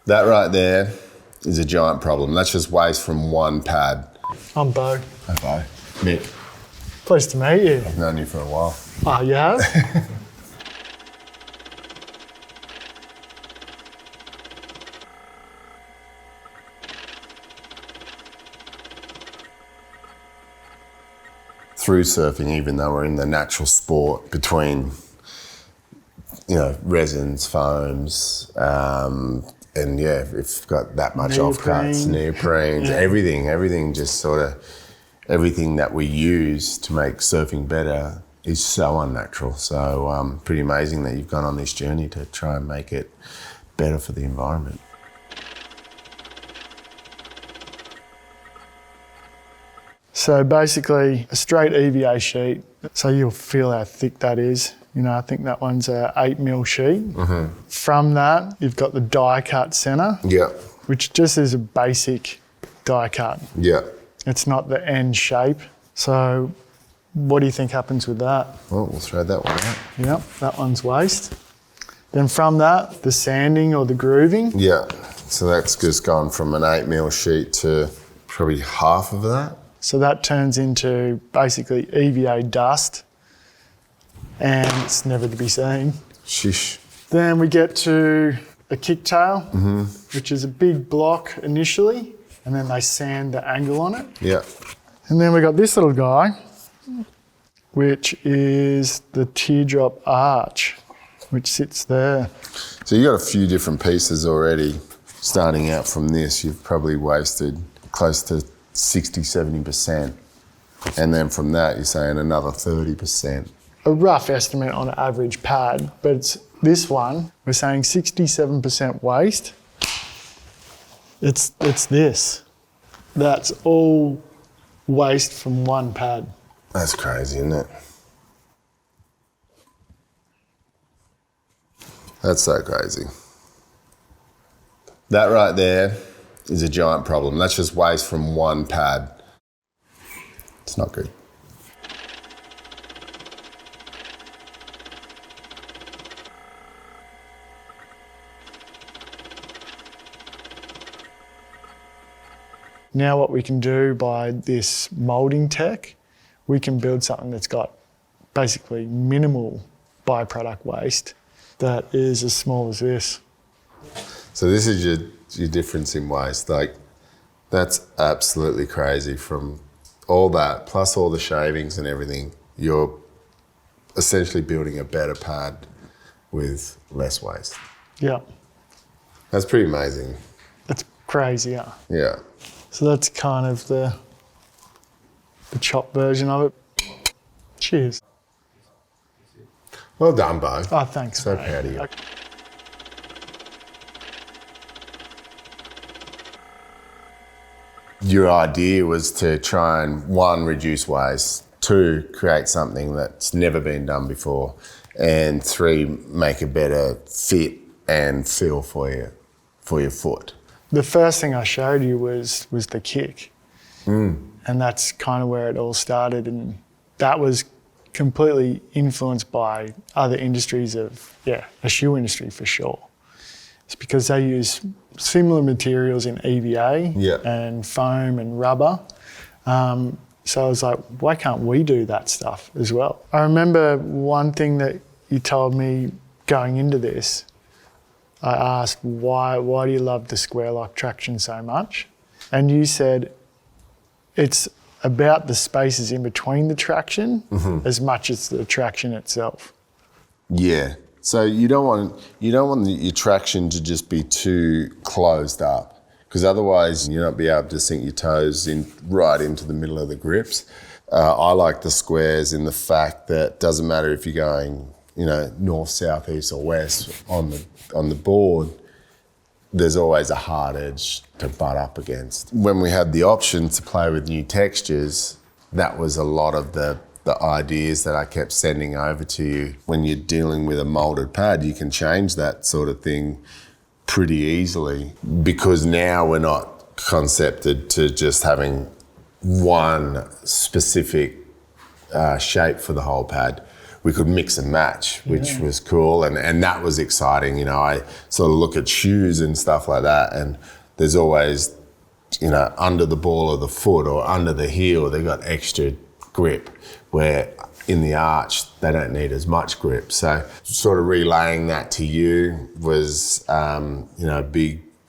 That right there is a giant problem. That's just waste from one pad. I'm Bo. Hi, Bo. Mick. Pleased to meet you. I've known you for a while. Oh, you have? Through surfing, even though we're in the natural sport between, resins, foams, and yeah, we've got that much offcuts, neoprenes, everything just sort of, everything that we use to make surfing better is so unnatural. So pretty amazing that you've gone on this journey to try and make it better for the environment. So basically a straight EVA sheet, so you'll feel how thick that is. I think that one's a 8mm sheet. Mm-hmm. From that, you've got the die cut center, which just is a basic die cut. Yeah. It's not the end shape. So what do you think happens with that? Well, we'll throw that one out. Yep, that one's waste. Then from that, the sanding or the grooving. Yeah, so that's just gone from an 8mm sheet to probably half of that. So that turns into basically EVA dust, and it's never to be seen. Sheesh. Then we get to a kicktail, which is a big block initially, and then they sand the angle on it. Yeah. And then we got this little guy, which is the teardrop arch, which sits there. So you got a few different pieces already. Starting out from this, you've probably wasted close to 60-70%. And then from that, you're saying another 30%. A rough estimate on an average pad, but it's this one, we're saying 67% waste. It's this. That's all waste from one pad. That's crazy, isn't it? That's so crazy. That right there is a giant problem. That's just waste from one pad. It's not good. Now what we can do by this moulding tech, we can build something that's got basically minimal byproduct waste that is as small as this. So this is your difference in waste. Like, that's absolutely crazy. From all that, plus all the shavings and everything, you're essentially building a better pad with less waste. Yeah. That's pretty amazing. It's crazy, yeah. Yeah. So that's kind of the chopped version of it. Cheers. Well done, Bo. Oh, thanks. So mate. proud of you. Okay. Your idea was to try and, 1, reduce waste, 2, create something that's never been done before, and 3, make a better fit and feel for your foot. The first thing I showed you was the kick. And that's kind of where it all started. And that was completely influenced by other industries a shoe industry for sure. It's because they use similar materials in EVA and foam and rubber. So I was like, why can't we do that stuff as well? I remember one thing that you told me going into this. I asked, why do you love the square lock traction so much? And you said, it's about the spaces in between the traction as much as the traction itself. Yeah. So you don't want your traction to just be too closed up, because otherwise you'll not be able to sink your toes in right into the middle of the grips. I like the squares in the fact that doesn't matter if you're going, north, south, east or west on the board, there's always a hard edge to butt up against. When we had the option to play with new textures, that was a lot of the ideas that I kept sending over to you. When you're dealing with a moulded pad, you can change that sort of thing pretty easily, because now we're not concepted to just having one specific shape for the whole pad. we could mix and match, which was cool. And that was exciting. You know, I sort of look at shoes and stuff like that, and there's always, you know, under the ball of the foot or under the heel, they got extra grip, where in the arch, they don't need as much grip. So sort of relaying that to you was, you know,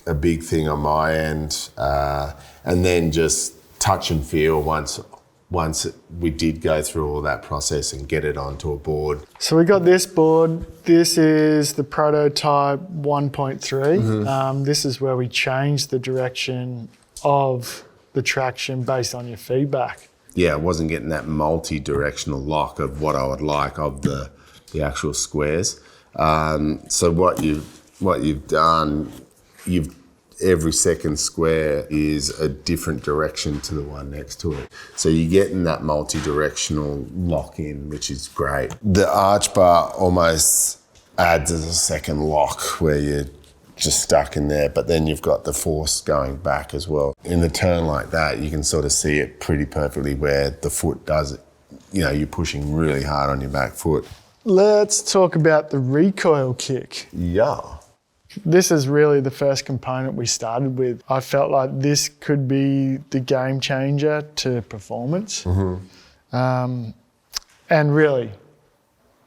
a big thing on my end. And then just touch and feel once we did go through all that process and get it onto a board. So we got this board. This is the prototype 1.3. This is where we changed the direction of the traction based on your feedback. Yeah, I wasn't getting that multi-directional lock of what I would like of the actual squares. So what you've done, every second square is a different direction to the one next to it. So you're getting that multi-directional lock in, which is great. The arch bar almost adds a second lock where you're just stuck in there, but then you've got the force going back as well. In a turn like that, you can sort of see it pretty perfectly where the foot does it. You know, you're pushing really hard on your back foot. Let's talk about the recoil kick. Yeah. This is really the first component we started with. I felt like this could be the game changer to performance. And really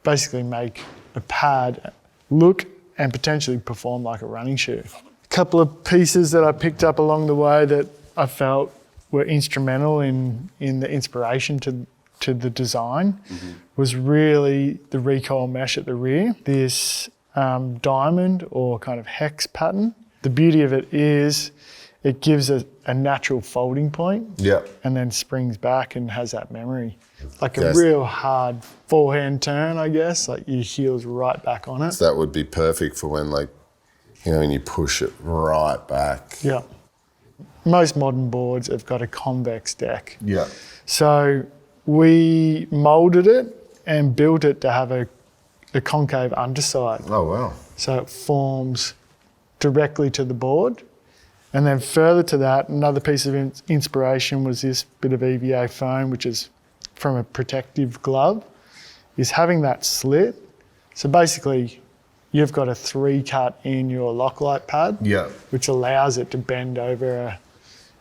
basically make a pad look and potentially perform like a running shoe. A couple of pieces that I picked up along the way that I felt were instrumental in the inspiration to the design was really the recoil mesh at the rear. This diamond or kind of hex pattern. The beauty of it is it gives a natural folding point and then springs back and has that memory. Like a real hard forehand turn, I guess, like your heel's right back on it. So that would be perfect for when, like, you know, when you push it right back. Yeah. Most modern boards have got a convex deck. Yeah. So we moulded it and built it to have a concave underside. Oh, wow. So it forms directly to the board. And then further to that, another piece of inspiration was this bit of EVA foam, which is from a protective glove, is having that slit. So basically, you've got a 3-cut in your Loctite pad, which allows it to bend over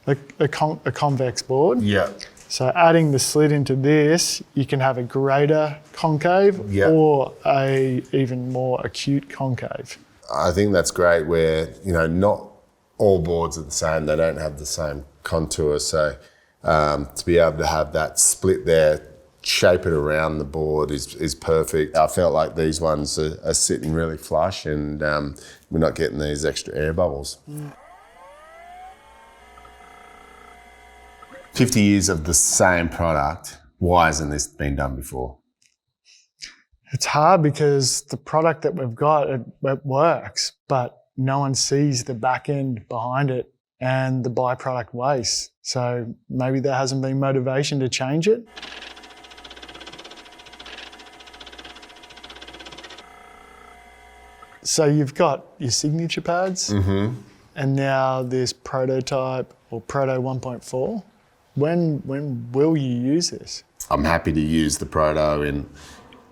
a convex board. Yeah. So adding the slit into this, you can have a greater concave or a even more acute concave. I think that's great where, you know, not all boards are the same. They don't have the same contour. So to be able to have that split there, shape it around the board is perfect. I felt like these ones are sitting really flush and we're not getting these extra air bubbles. 50 years of the same product. Why hasn't this been done before? It's hard because the product that we've got, it works, but no one sees the back end behind it and the byproduct waste. So maybe there hasn't been motivation to change it. So you've got your signature pads and now this prototype or Proto 1.4. When will you use this? I'm happy to use the Proto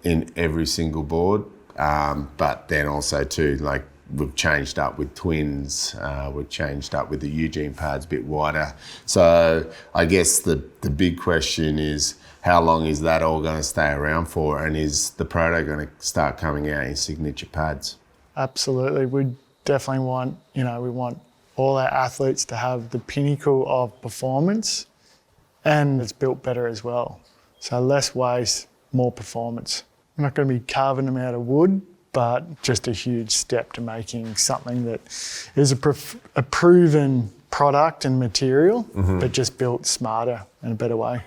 in every single board, but then also too, like, we've changed up with twins, we've changed up with the Eugene pads a bit wider. So I guess the big question is, how long is that all going to stay around for, and is the Proto going to start coming out in signature pads? Absolutely. We definitely want, we want all our athletes to have the pinnacle of performance, and it's built better as well. So less waste, more performance. We're not going to be carving them out of wood, but just a huge step to making something that is a proven product and material, but just built smarter in a better way.